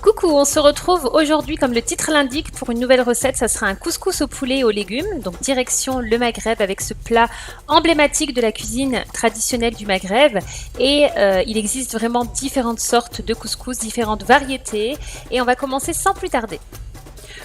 Coucou, on se retrouve aujourd'hui comme le titre l'indique pour une nouvelle recette, ça sera un couscous au poulet et aux légumes, donc direction le Maghreb avec ce plat emblématique de la cuisine traditionnelle du Maghreb et il existe vraiment différentes sortes de couscous, différentes variétés et on va commencer sans plus tarder.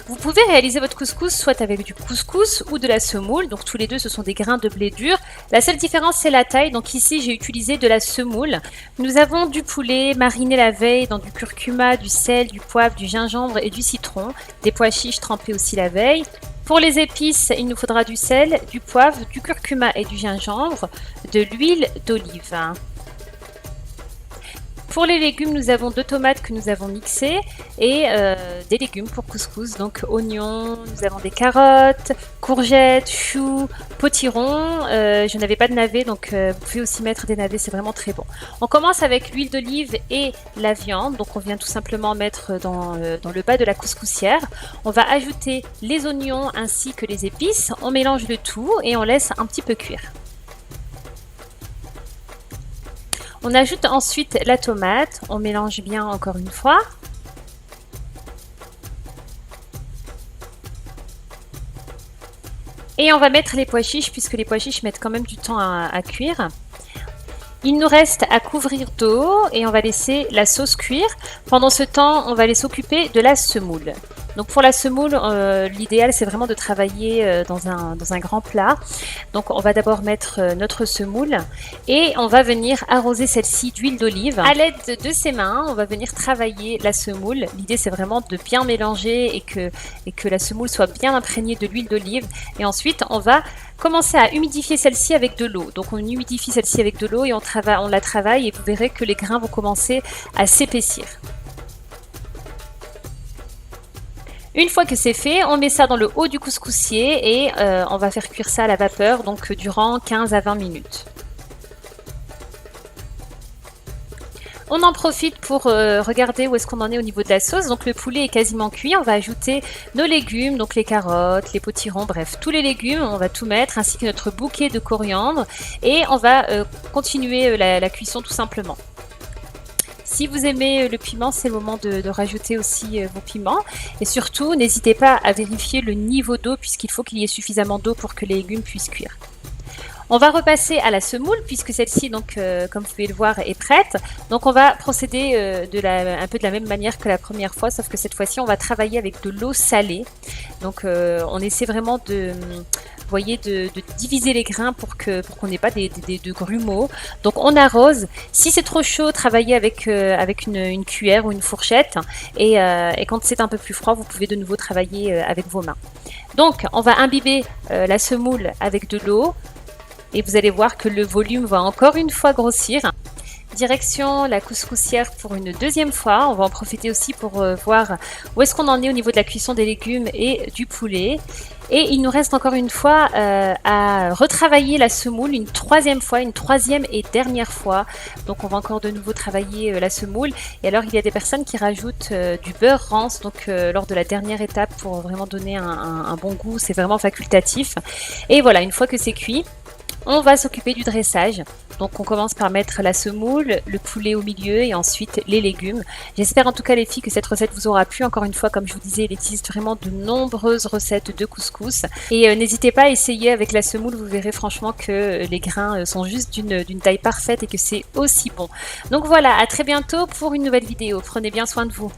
Vous pouvez réaliser votre couscous soit avec du couscous ou de la semoule, donc tous les deux ce sont des grains de blé dur. La seule différence c'est la taille, donc ici j'ai utilisé de la semoule. Nous avons du poulet mariné la veille dans du curcuma, du sel, du poivre, du gingembre et du citron, des pois chiches trempés aussi la veille. Pour les épices, il nous faudra du sel, du poivre, du curcuma et du gingembre, de l'huile d'olive. Pour les légumes, nous avons 2 tomates que nous avons mixées et des légumes pour couscous, donc oignons, nous avons des carottes, courgettes, choux, potirons. Je n'avais pas de navets, donc vous pouvez aussi mettre des navets, c'est vraiment très bon. On commence avec l'huile d'olive et la viande, donc on vient tout simplement mettre dans le bas de la couscoussière. On va ajouter les oignons ainsi que les épices, on mélange le tout et on laisse un petit peu cuire. On ajoute ensuite la tomate, on mélange bien encore une fois. Et on va mettre les pois chiches puisque les pois chiches mettent quand même du temps à cuire. Il nous reste à couvrir d'eau et on va laisser la sauce cuire. Pendant ce temps, on va aller s'occuper de la semoule. Donc pour la semoule, l'idéal c'est vraiment de travailler dans un grand plat. Donc on va d'abord mettre notre semoule et on va venir arroser celle-ci d'huile d'olive. À l'aide de ses mains, on va venir travailler la semoule. L'idée c'est vraiment de bien mélanger et que la semoule soit bien imprégnée de l'huile d'olive. Et ensuite on va commencer à humidifier celle-ci avec de l'eau. Donc on humidifie celle-ci avec de l'eau et on la travaille et vous verrez que les grains vont commencer à s'épaissir. Une fois que c'est fait, on met ça dans le haut du couscoussier et on va faire cuire ça à la vapeur donc durant 15 à 20 minutes. On en profite pour regarder où est-ce qu'on en est au niveau de la sauce. Donc le poulet est quasiment cuit. On va ajouter nos légumes, donc les carottes, les potirons, bref, tous les légumes. On va tout mettre ainsi que notre bouquet de coriandre et on va continuer la cuisson tout simplement. Si vous aimez le piment, c'est le moment de rajouter aussi vos piments. Et surtout, n'hésitez pas à vérifier le niveau d'eau puisqu'il faut qu'il y ait suffisamment d'eau pour que les légumes puissent cuire. On va repasser à la semoule puisque celle-ci, donc, comme vous pouvez le voir, est prête. Donc on va procéder un peu de la même manière que la première fois, sauf que cette fois-ci, on va travailler avec de l'eau salée. Donc on essaie vraiment de diviser les grains pour qu'on n'ait pas de grumeaux. Donc on arrose. Si c'est trop chaud, travaillez avec une cuillère ou une fourchette. Et quand c'est un peu plus froid, vous pouvez de nouveau travailler avec vos mains. Donc on va imbiber la semoule avec de l'eau. Et vous allez voir que le volume va encore une fois grossir. Direction la couscoussière pour une deuxième fois. On va en profiter aussi pour voir où est-ce qu'on en est au niveau de la cuisson des légumes et du poulet. Et il nous reste encore une fois à retravailler la semoule une troisième et dernière fois. Donc on va encore de nouveau travailler la semoule. Et alors il y a des personnes qui rajoutent du beurre rance donc lors de la dernière étape pour vraiment donner un bon goût. C'est vraiment facultatif. Et voilà, une fois que c'est cuit, on va s'occuper du dressage. Donc on commence par mettre la semoule, le poulet au milieu et ensuite les légumes. J'espère en tout cas les filles que cette recette vous aura plu. Encore une fois, comme je vous disais, il existe vraiment de nombreuses recettes de couscous. Et n'hésitez pas à essayer avec la semoule, vous verrez franchement que les grains sont juste d'une taille parfaite et que c'est aussi bon. Donc voilà, à très bientôt pour une nouvelle vidéo. Prenez bien soin de vous.